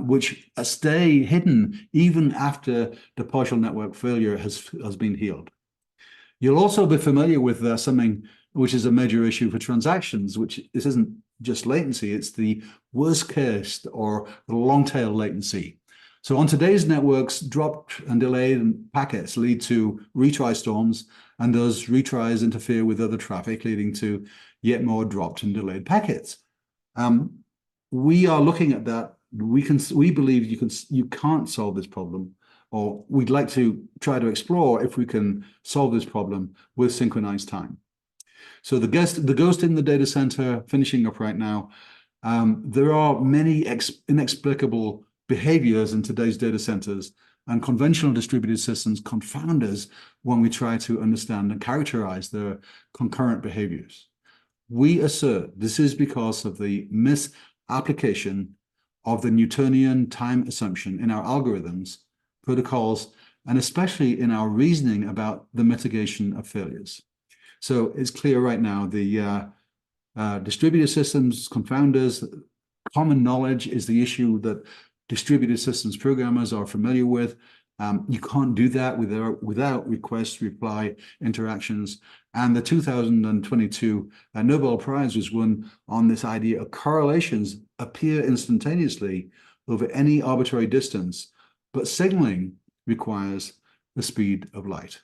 which stay hidden even after the partial network failure has been healed. You'll also be familiar with something which is a major issue for transactions, which this isn't just latency, it's the worst case or the long tail latency. So on today's networks, dropped and delayed packets lead to retry storms, and those retries interfere with other traffic, leading to yet more dropped and delayed packets. We are looking at that. We believe you can't solve this problem, or we'd like to try to explore if we can solve this problem with synchronized time. So the ghost in the data center, finishing up right now, there are many inexplicable behaviors in today's data centers, and conventional distributed systems confound us when we try to understand and characterize their concurrent behaviors. We assert this is because of the misapplication of the Newtonian time assumption in our algorithms, protocols, and especially in our reasoning about the mitigation of failures. So it's clear right now the distributed systems confound us. Common knowledge is the issue that distributed systems programmers are familiar with. You can't do that without request-reply interactions. And the 2022 Nobel Prize was won on this idea of correlations appear instantaneously over any arbitrary distance, but signaling requires the speed of light.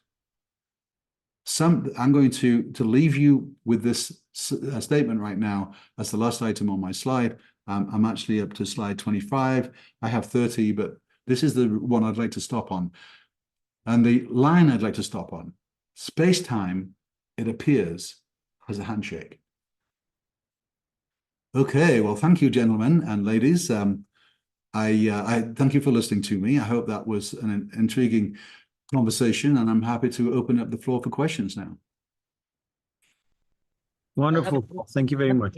I'm going to leave you with this statement right now as the last item on my slide. I'm actually up to slide 25. I have 30, but This is the one I'd like to stop on. And the line I'd like to stop on, space-time, it appears, as a handshake. Okay, well, thank you, gentlemen and ladies. I thank you for listening to me. I hope that was an intriguing conversation, and I'm happy to open up the floor for questions now. Wonderful. Thank you very much.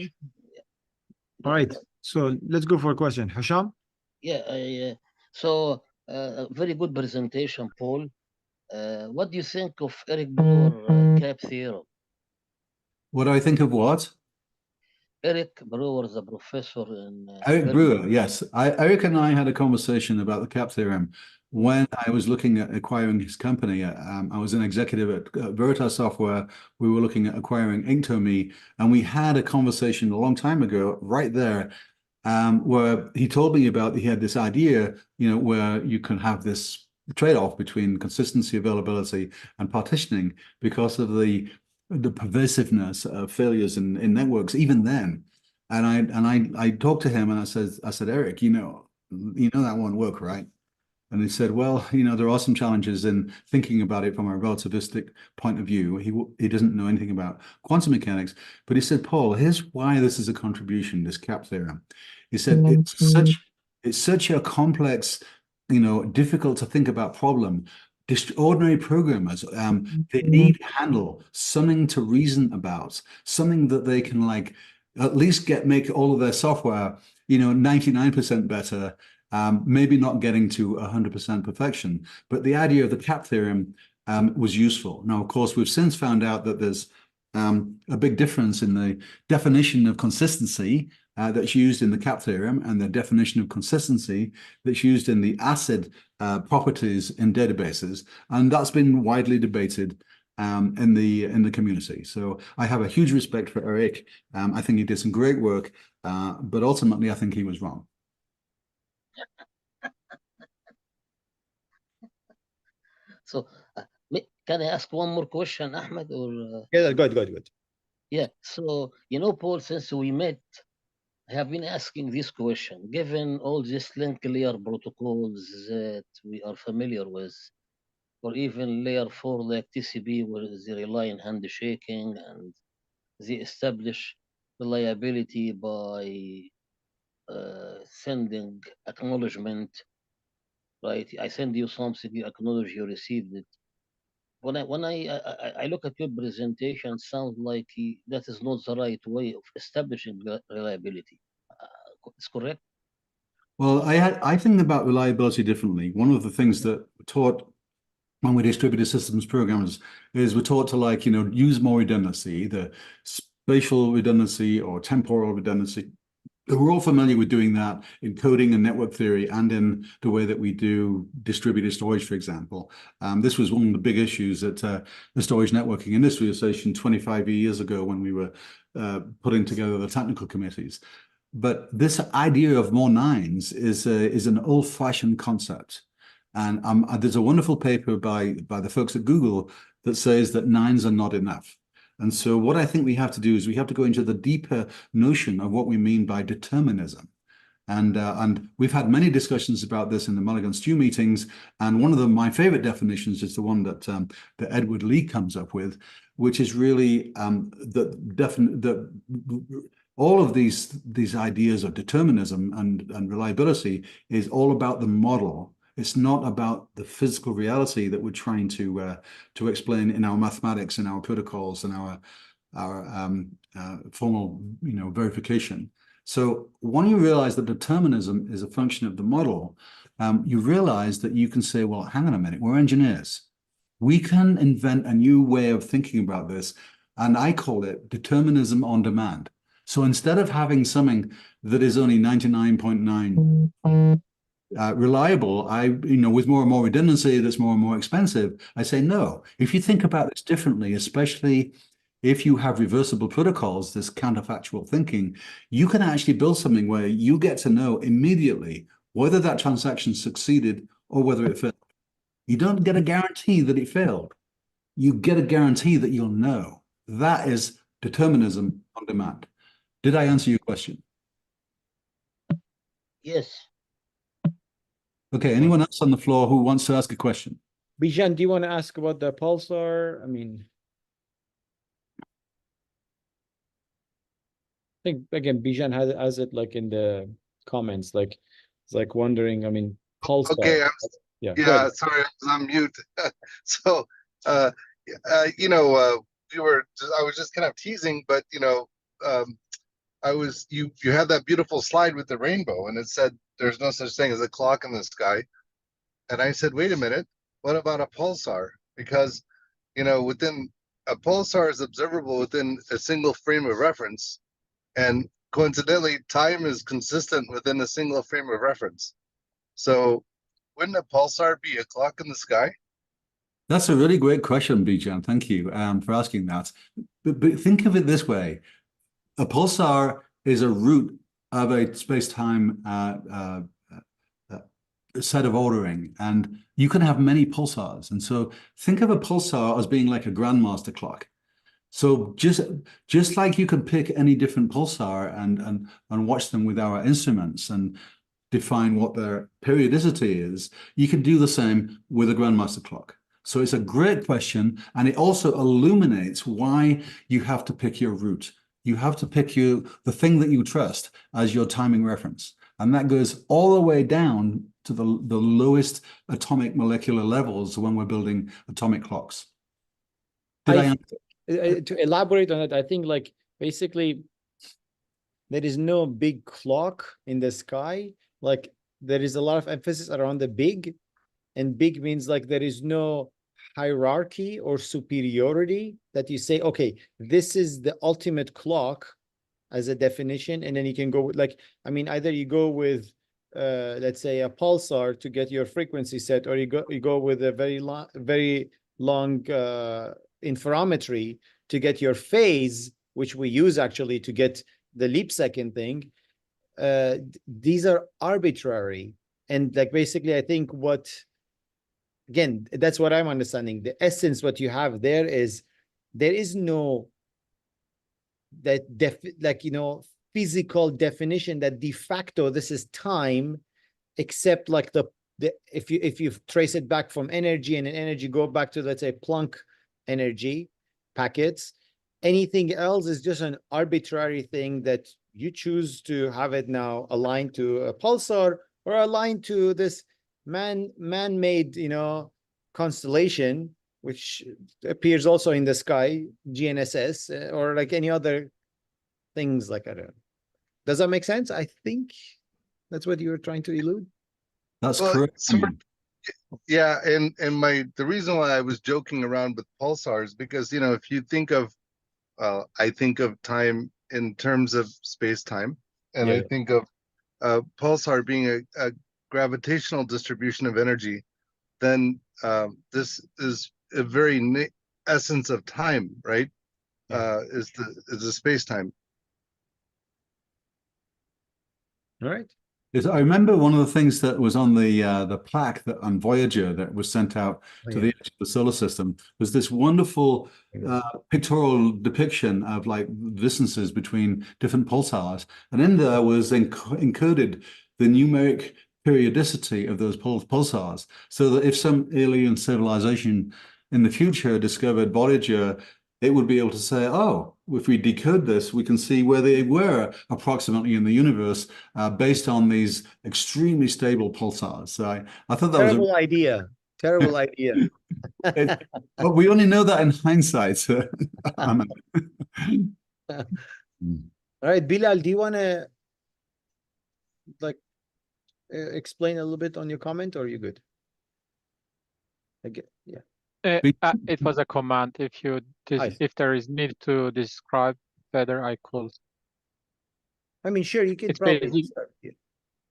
All right, so let's go for a question. Hisham? Yeah, so very good presentation, Paul. What do you think of Eric Brewer cap theorem? What do I think of what? Eric Brewer, the professor in Eric Brewer, yes. Eric and I had a conversation about the cap theorem when I was looking at acquiring his company. I was an executive at Veritas Software. We were looking at acquiring Inktomi, and we had a conversation a long time ago right there where he told me about, he had this idea, where you can have this trade-off between consistency, availability, and partitioning because of the pervasiveness of failures in networks, even then. And I talked to him and I said, Eric, that won't work, right? And he said, well, there are some challenges in thinking about it from a relativistic point of view. He doesn't know anything about quantum mechanics, but he said, Paul, here's why this is a contribution, this cap theorem. He said, it's such a complex, difficult to think about problem. Ordinary programmers, they need to handle something to reason about, something that they can at least make all of their software, 99% better, maybe not getting to 100% perfection. But the idea of the cap theorem was useful. Now, of course, we've since found out that there's a big difference in the definition of consistency that's used in the cap theorem and the definition of consistency that's used in the ACID properties in databases. And that's been widely debated in the community. So I have a huge respect for Eric. I think he did some great work, but ultimately I think he was wrong. So can I ask one more question, Ahmed? Or Yeah, good. yeah. So Paul, since we met, I have been asking this question. Given all these link layer protocols that we are familiar with, or even layer 4 like TCP, where they rely on handshaking and they establish reliability by sending acknowledgement, right? I send you something, you acknowledge you received it. When I look at your presentation, sounds like that is not the right way of establishing reliability. It's correct? Well, I think about reliability differently. One of the things that we're taught when we distributed systems programmers is we're taught to use more redundancy, either spatial redundancy or temporal redundancy. We're all familiar with doing that in coding and network theory and in the way that we do distributed storage, for example. This was one of the big issues at the Storage Networking Industry Association 25 years ago when we were putting together the technical committees. But this idea of more nines is an old-fashioned concept. And there's a wonderful paper by the folks at Google that says that nines are not enough. And so what I think we have to do is we have to go into the deeper notion of what we mean by determinism. And we've had many discussions about this in the Mulligan Stew meetings. And one of my favorite definitions is the one that Edward Lee comes up with, which is really all of these ideas of determinism and reliability is all about the model. It's not about the physical reality that we're trying to explain in our mathematics and our protocols and our formal verification. So when you realize that determinism is a function of the model, you realize that you can say, well, hang on a minute, we're engineers. We can invent a new way of thinking about this, and I call it determinism on demand. So instead of having something that is only 99.9 reliable, with more and more redundancy, that's more and more expensive, I say, no, if you think about this differently, especially if you have reversible protocols, this counterfactual thinking, you can actually build something where you get to know immediately whether that transaction succeeded or whether it failed. You don't get a guarantee that it failed. You get a guarantee that you'll know. That is determinism on demand. Did I answer your question? Yes. Okay, anyone else on the floor who wants to ask a question? Bijan, do you want to ask about the pulsar? I mean, I think again, Bijan has it like in the comments, like it's like wondering. I mean, pulsar. Okay, Yeah. yeah, sorry, I was on mute. So, you know, I was just kind of teasing, but you know, you had that beautiful slide with the rainbow, and it said there's no such thing as a clock in the sky. And I said, wait a minute, what about a pulsar? Because, you know, within a pulsar is observable within a single frame of reference, and coincidentally, time is consistent within a single frame of reference. So, wouldn't a pulsar be a clock in the sky? That's a really great question, Bijan. Thank you for asking that. But think of it this way. A pulsar is a root of a space-time set of ordering, and you can have many pulsars. And so think of a pulsar as being like a grandmaster clock. So just like you can pick any different pulsar and watch them with our instruments and define what their periodicity is, you can do the same with a grandmaster clock. So it's a great question, and it also illuminates why you have to pick your root. You have to pick the thing that you trust as your timing reference. And that goes all the way down to the lowest atomic molecular levels when we're building atomic clocks. To elaborate on it, I think like basically there is no big clock in the sky. Like there is a lot of emphasis around the big, and big means like there is no hierarchy or superiority that you say, okay, this is the ultimate clock as a definition, and then you can go with like, I mean, either you go with let's say a pulsar to get your frequency set, or you go with a very long interferometry to get your phase, which we use actually to get the leap second thing. These are arbitrary, and like basically I think what, again, that's what I'm understanding, the essence what you have there is there is no that like, you know, physical definition that de facto this is time, except like the if you trace it back from energy, and energy go back to, let's say, Planck energy packets. Anything else is just an arbitrary thing that you choose to have it now aligned to a pulsar or aligned to this man-made, you know, constellation, which appears also in the sky, GNSS, or like any other things like that. Does that make sense? I think that's what you were trying to elude. That's correct. Yeah, and the reason why I was joking around with pulsars, because, you know, if you think of, I think of time in terms of space-time, and I think of pulsar being a gravitational distribution of energy, then this is a very essence of time, right? Is the space-time. All right. I remember one of the things that was on the plaque that on Voyager that was sent out to the edge of the solar system was this wonderful pictorial depiction of like distances between different pulsars, and in there was encoded the numeric periodicity of those pulsars, so that if some alien civilization in the future discovered Voyager, it would be able to say, oh, if we decode this, we can see where they were approximately in the universe based on these extremely stable pulsars. So I thought that terrible was idea. Terrible idea. But we only know that in hindsight. All right, Bilal, do you want to like explain a little bit on your comment, or are you good? Yeah. It was a command. If there is need to describe better, I could. I mean, sure, you can It's probably start.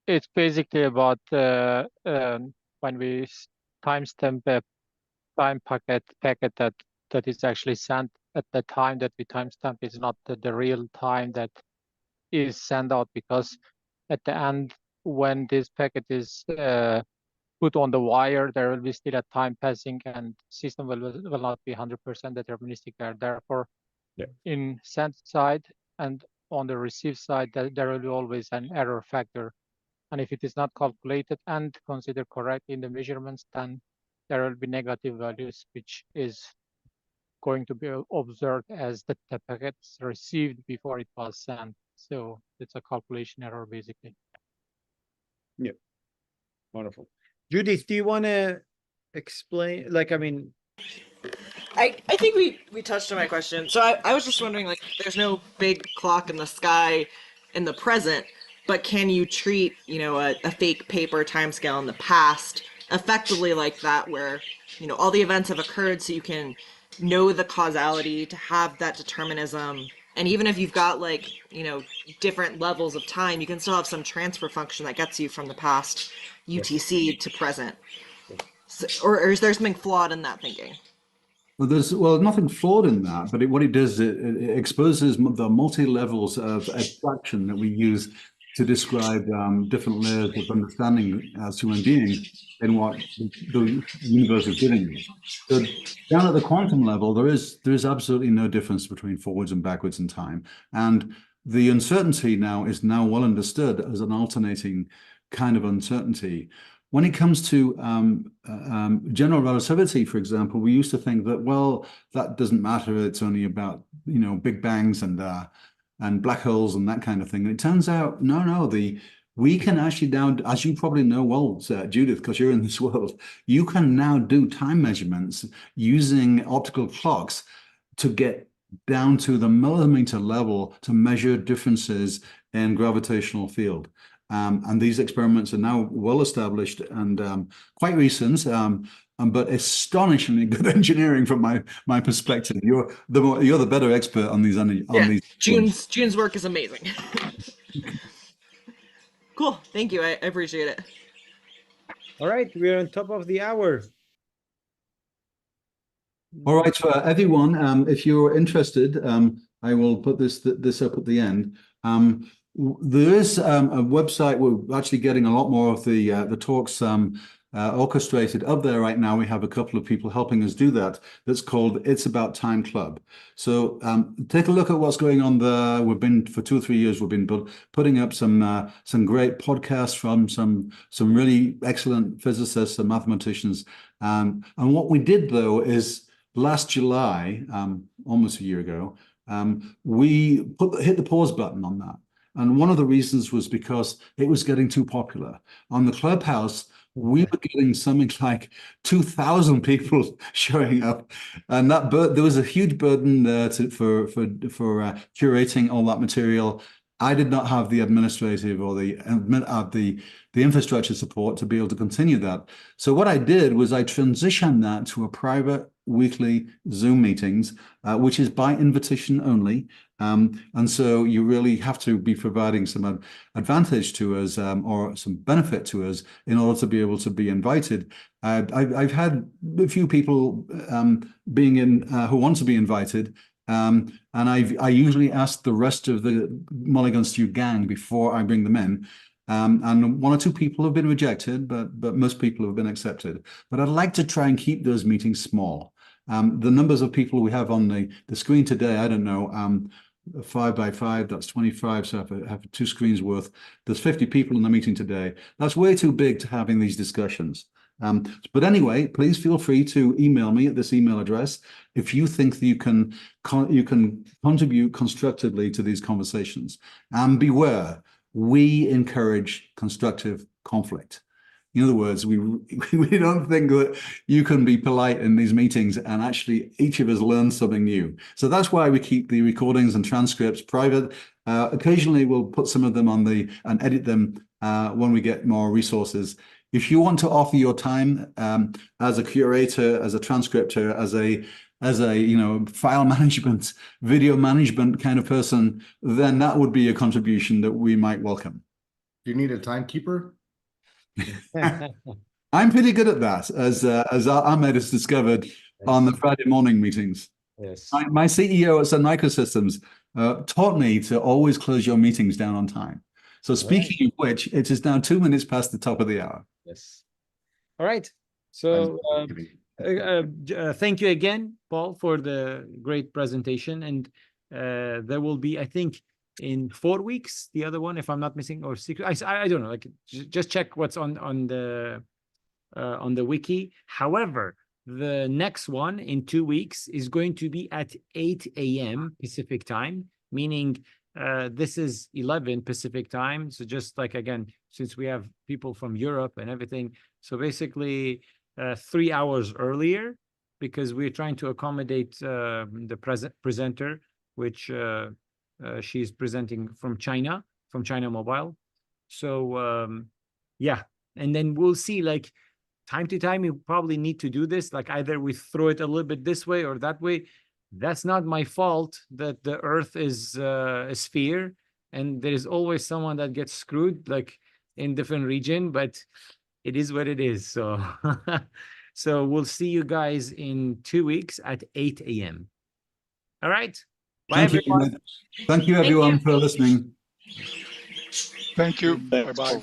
It's basically about when we timestamp a time packet that is actually sent at the time that we timestamp is not the real time that is sent out, because at the end, when this packet is put on the wire, there will be still a time passing, and system will not be 100% deterministic there. Therefore, in send side and on the receive side, there will be always an error factor And if it is not calculated and considered correct in the measurements, then there will be negative values, which is going to be observed as the packets received before it was sent. So it's a calculation error, basically. Wonderful. Judith, do you want to explain? Like, I mean, I think we touched on my question. So I was just wondering, like, there's no big clock in the sky in the present, but can you treat, you know, a fake paper timescale in the past effectively like that, where, you know, all the events have occurred, so you can know the causality to have that determinism, and even if you've got, like, you know, different levels of time, you can still have some transfer function that gets you from the past UTC to present. So, or is there something flawed in that thinking? Well, there's nothing flawed in that, but what it does, it exposes the multi levels of abstraction that we use to describe different layers of understanding as human beings in what the universe is giving us. So down at the quantum level, there is absolutely no difference between forwards and backwards in time, and the uncertainty now is well understood as an alternating kind of uncertainty. When it comes to general relativity, for example, we used to think that, well, that doesn't matter. It's only about, you know, big bangs and black holes and that kind of thing. And it turns out, no, we can actually now, as you probably know well, Judith, because you're in this world, you can now do time measurements using optical clocks to get down to the millimeter level to measure differences in gravitational field. And these experiments are now well established and quite recent, but astonishingly good engineering from my perspective. You're the better expert on these. These June's work is amazing. Cool, thank you. I appreciate it. all right, we're on top of the hour. All right, for everyone, if you're interested, I will put this up at the end. There is a website. We're actually getting a lot more of the talks orchestrated up there right now. We have a couple of people helping us do that. That's called It's About Time Club. So take a look at what's going on there. We've been for 2 or 3 years. We've been putting up some great podcasts from some really excellent physicists and mathematicians. And what we did though is last July, almost a year ago, we hit the pause button on that. And one of the reasons was because it was getting too popular. On the Clubhouse, we were getting something like 2,000 people showing up, and there was a huge burden there for curating all that material. I did not have the administrative or the infrastructure support to be able to continue that. So what I did was I transitioned that to a private weekly Zoom meetings, which is by invitation only. And so you really have to be providing some advantage to us or some benefit to us in order to be able to be invited. I've had a few people being in who want to be invited. And I usually ask the rest of the Mulligan Stew gang before I bring them in. And 1 or 2 people have been rejected, but most people have been accepted. But I'd like to try and keep those meetings small. The numbers of people we have on the screen today, I don't know, 5 by 5, that's 25. So if I have 2 screens worth, there's 50 people in the meeting today. That's way too big to having these discussions. But anyway, please feel free to email me at this email address if you think that you can contribute constructively to these conversations. And beware, we encourage constructive conflict. In other words, we don't think that you can be polite in these meetings and actually each of us learn something new. So that's why we keep the recordings and transcripts private. Occasionally, we'll put some of them on and edit them when we get more resources. If you want to offer your time as a curator, as a transcriptor, as a file management, video management kind of person, then that would be a contribution that we might welcome. Do you need a timekeeper? I'm pretty good at that, as Ahmed has discovered on the Friday morning meetings. Yes. My CEO at Sun Microsystems taught me to always close your meetings down on time. So speaking of which, it is now 2 minutes past the top of the hour. Yes. All right. So thank you again, Paul, for the great presentation. And there will be, I think, in 4 weeks. The other one, if I'm not missing, or 6. I don't know. Like just check what's on the wiki. However, the next one in 2 weeks is going to be at 8 a.m. Pacific time, meaning this is 11 Pacific time. So just like, again, since we have people from Europe and everything, so basically 3 hours earlier, because we're trying to accommodate the presenter, which she's presenting from China Mobile. So yeah, and then we'll see, like, time to time, you probably need to do this. Like either we throw it a little bit this way or that way. That's not my fault that the Earth is a sphere, and there is always someone that gets screwed, like in different region. But it is what it is. So, so we'll see you guys in 2 weeks at 8 a.m. All right. Bye, Thank you, everyone. Ahmed. Thank you, everyone, for listening. Thank you. Thanks, Bye-bye. Paul.